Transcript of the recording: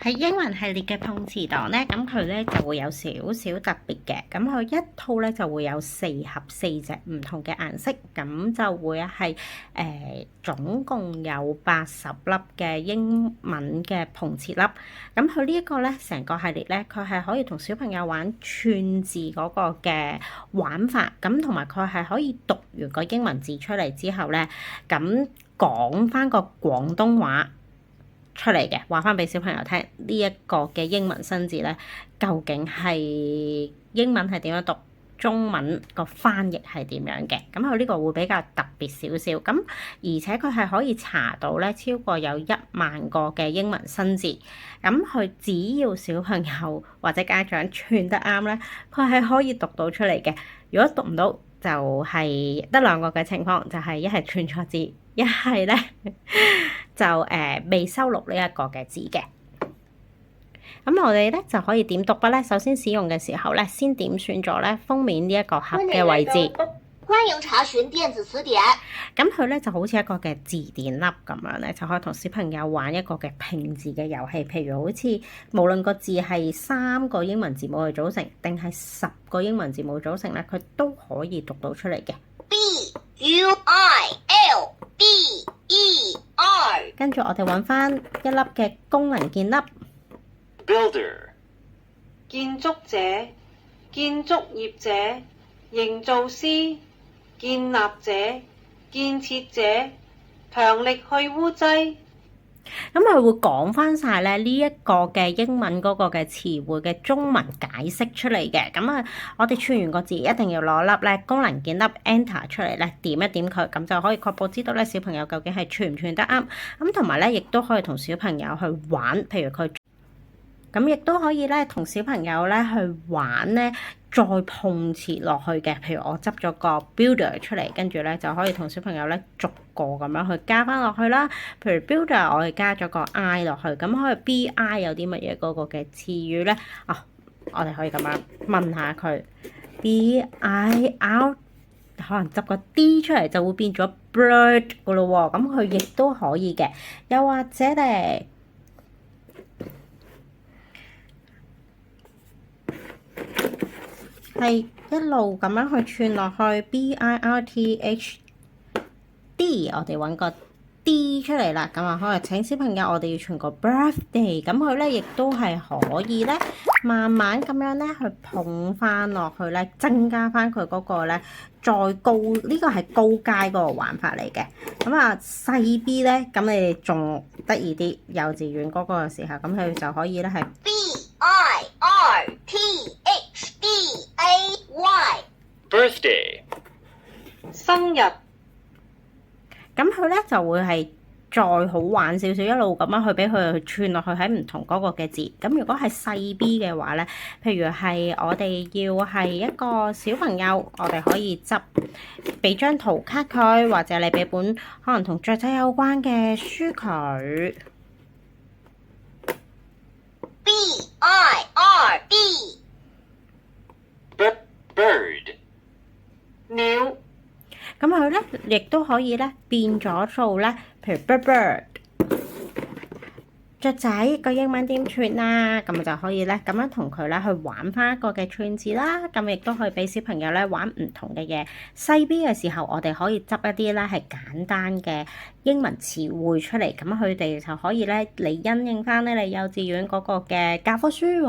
喺英文系列嘅碰瓷檔咧，咁佢咧就會有少少特別嘅。咁佢一套咧就會有4盒4隻唔同嘅顏色，咁就會係總共有80粒嘅英文嘅碰瓷粒。咁佢呢一個咧，成個系列咧，佢係可以同小朋友玩串字嗰個嘅玩法，咁同埋佢係可以讀完個英文字出嚟之後咧，咁講翻個廣東話出嚟嘅，話翻俾小朋友聽呢一個嘅英文新字咧，究竟係英文係點樣讀，中文個翻譯係點樣嘅？咁佢呢個會比較特別少少，咁而且佢係可以查到咧超過有1萬個嘅英文新字，咁佢只要小朋友或者家長串得啱咧，佢係可以讀到出嚟嘅。如果讀唔到，就係得2個嘅情況，就係一係串錯字，一係咧就未收錄呢一個嘅字嘅。咁我哋咧就可以點讀筆咧？首先使用嘅時候咧，先點選咗咧封面呢一個盒嘅位置。歡迎查詢電子詞典。咁佢咧就好似一個嘅字典粒咁樣咧，就可以同小朋友玩一個嘅拼字嘅遊戲。譬如好似無論個字係3個英文字母去組成，定係10個英文字母組成咧，佢都可以讀到出嚟嘅。B-U-I-L-D-E-R。跟住我哋揾翻一粒嘅功能鍵粒。Builder。建築者、建築業者、營造師、建立者、建設者、強力去污劑。咁佢會講翻晒咧呢一個嘅英文嗰個嘅詞彙嘅中文解釋出嚟嘅。咁啊，我哋串完個字一定要攞粒咧功能鍵粒 Enter 出嚟咧，點一點佢，咁就可以確保知道咧小朋友究竟係串唔串得啱。咁同埋咧，亦都可以同小朋友去玩，譬如佢。咁亦都可以咧，同小朋友咧去玩咧，再碰瓷落去嘅。譬如我執咗個 builder 出嚟，跟住咧就可以同小朋友咧逐個咁樣去加翻落去啦。譬如 builder 我哋加咗個 I 落去，咁可以 BI 有啲乜嘢嗰個嘅詞語咧？我哋可以咁樣問下佢 BIR， 可能執個 D 出嚟就會變咗 bird 噶咯喎。咁佢亦都可以嘅，又或者咧。係一路咁樣去串落去 BIRTHD， 我哋揾個 D 出嚟啦。咁啊，可以請小朋友，我哋要串個 birthday， 咁佢咧亦都係可以咧，慢慢咁樣咧去碰翻落去咧，增加翻佢嗰個咧再高，呢個係高階嗰個玩法嚟嘅。咁啊細 B 咧，咁你哋仲得意啲，幼稚園嗰個時候，咁佢就可以咧係 BIRTHDAY。生日。咁佢咧就會係再好玩少少，一路咁樣去俾佢去串落去喺唔同嗰個嘅字。咁如果係細 B 嘅話咧，譬如係我哋要係一個小朋友，我哋可以執俾張圖卡佢，或者你俾本可能同雀仔有關嘅書佢。Bird。鳥。咁佢咧亦都可以咧變咗做咧，譬如 bird 雀仔個英文點串啊？咁就可以咧咁樣同佢咧去玩翻一個嘅串字啦。咁亦都可以俾小朋友咧玩唔同嘅嘢。細 B 嘅時候，我哋可以執一啲咧係簡單嘅英文詞彙出嚟，咁佢哋就可以咧嚟因應翻咧你幼稚園嗰個嘅教科書。